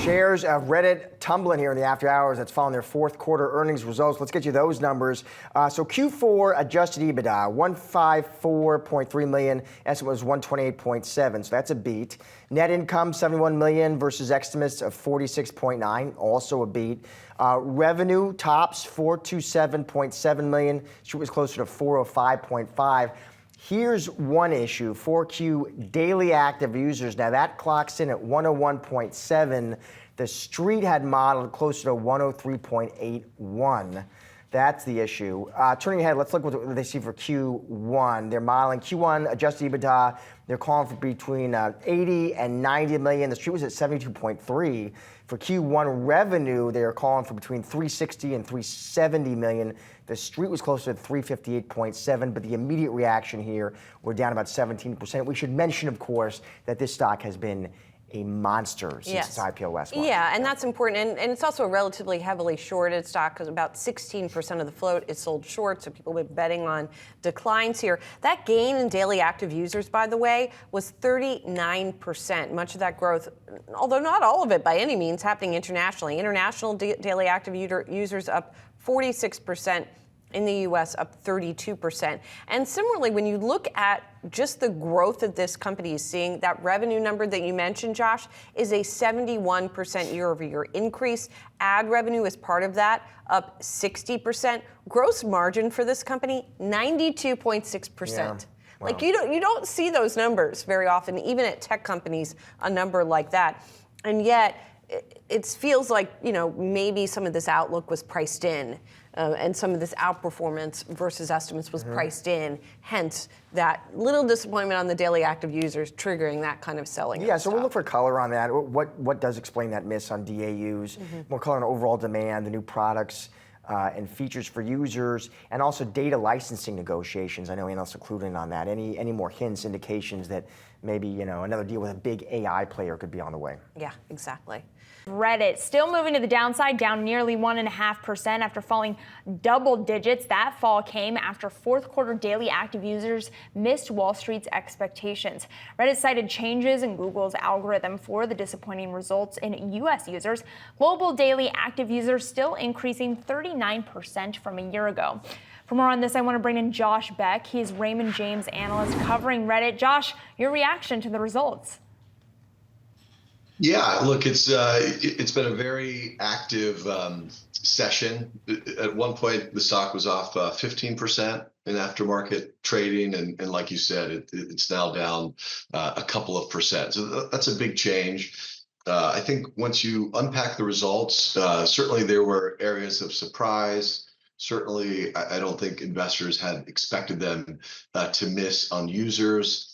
Shares of Reddit tumbling here in the after hours. That's following their fourth quarter earnings results. Let's get you those numbers. So Q4 adjusted EBITDA, 154.3 million. Estimate was 128.7. So that's a beat. Net income, 71 million versus estimates of 46.9. Also a beat. Revenue tops 427.7 million. Street was closer to 405.5. Here's one issue, 4Q daily active users. Now that clocks in at 101.7. The street had modeled closer to 103.81. That's the issue. Turning ahead, let's look what they see for Q1. They're modeling Q1 adjusted EBITDA. They're calling for between 80 and 90 million. The street was at 72.3. For Q1 revenue, they are calling for between 360 and 370 million. The street was closer to 358.7, but the immediate reaction here, we're down about 17%. We should mention, of course, that this stock has been a monster since its IPO last month. Yeah, and that's important. And it's also a relatively heavily shorted stock because about 16% of the float is sold short, so people have been betting on declines here. That gain in daily active users, by the way, was 39%. Much of that growth, although not all of it by any means, happening internationally. International daily active users up 46%. In the US, up 32%. And similarly, when you look at just the growth that this company is seeing, that revenue number that you mentioned, Josh, is a 71% year-over-year increase. Ad revenue is part of that, up 60%. Gross margin for this company, 92.6%. Yeah. Wow. Like you don't see those numbers very often, even at tech companies, a number like that. And yet, it feels like, maybe some of this outlook was priced in. And some of this outperformance versus estimates was priced in, hence that little disappointment on the daily active users triggering that kind of selling. Yeah, so we'll look for color on that. What does explain that miss on DAUs? More color on overall demand, the new products and features for users, and also data licensing negotiations. I know Analyst included in on that. Any more hints, indications that maybe another deal with a big AI player could be on the way? Yeah, exactly. Reddit still moving to the downside, down nearly 1.5% after falling double digits. That fall came after fourth quarter daily active users missed Wall Street's expectations. Reddit cited changes in Google's algorithm for the disappointing results in U.S. users. Global daily active users still increasing 39% from a year ago. For more on this, I want to bring in Josh Beck. He is Raymond James analyst covering Reddit. Josh, your reaction to the results? Yeah, look, it's been a very active session. At one point, the stock was off 15% in aftermarket trading, and like you said, it's now down a couple of percent. So that's a big change. I think once you unpack the results, certainly there were areas of surprise. Certainly, I don't think investors had expected them to miss on users.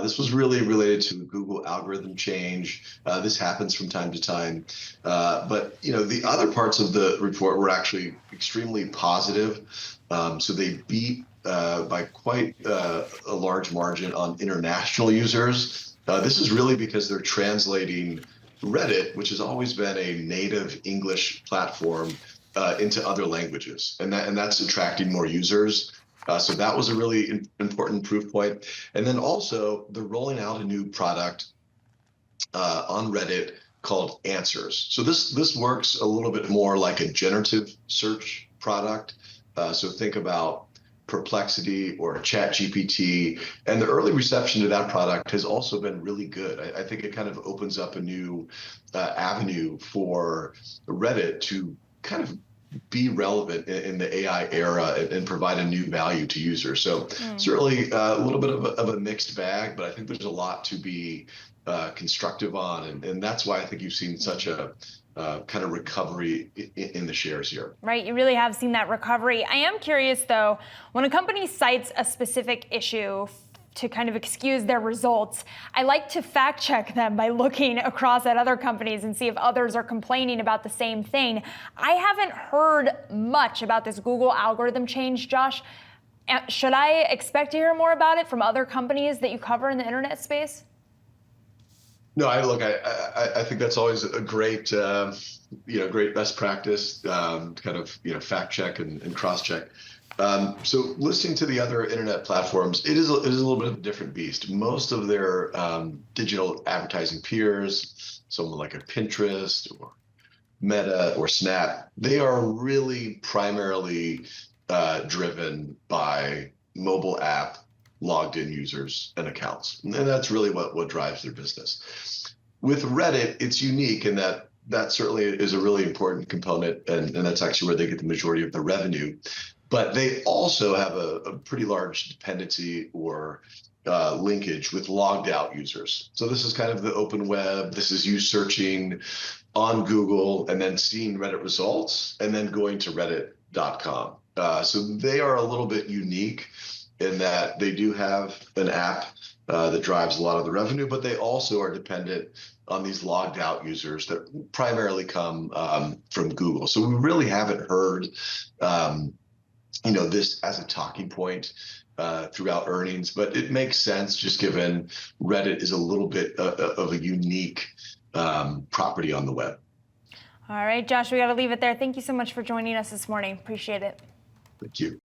This was really related to Google algorithm change. This happens from time to time. But the other parts of the report were actually extremely positive. So they beat by quite a large margin on international users. This is really because they're translating Reddit, which has always been a native English platform, into other languages, and that's attracting more users. So that was a really important proof point. And then also, they're rolling out a new product on Reddit called Answers. So this works a little bit more like a generative search product. So think about Perplexity or ChatGPT. And the early reception to that product has also been really good. I think it kind of opens up a new avenue for Reddit to kind of be relevant in the AI era and provide a new value to users. So certainly a little bit of a mixed bag, but I think there's a lot to be constructive on. And that's why I think you've seen such a kind of recovery in the shares here. Right, you really have seen that recovery. I am curious though, when a company cites a specific issue to kind of excuse their results, I like to fact check them by looking across at other companies and see if others are complaining about the same thing. I haven't heard much about this Google algorithm change, Josh. Should I expect to hear more about it from other companies that you cover in the internet space? No, I think that's always a great, great best practice, kind of, fact check and cross check So listening to the other internet platforms, it is a little bit of a different beast. Most of their digital advertising peers, someone like a Pinterest or Meta or Snap, they are really primarily driven by mobile app logged in users and accounts. And that's really what drives their business. With Reddit, it's unique in that certainly is a really important component, and that's actually where they get the majority of the revenue. But they also have a pretty large dependency or linkage with logged out users. So this is kind of the open web. This is you searching on Google and then seeing Reddit results and then going to reddit.com. So they are a little bit unique in that they do have an app that drives a lot of the revenue, but they also are dependent on these logged out users that primarily come from Google. So we really haven't heard this as a talking point throughout earnings, but it makes sense just given Reddit is a little bit of a unique property on the web. All right, Josh, we got to leave it there. Thank you so much for joining us this morning. Appreciate it. Thank you.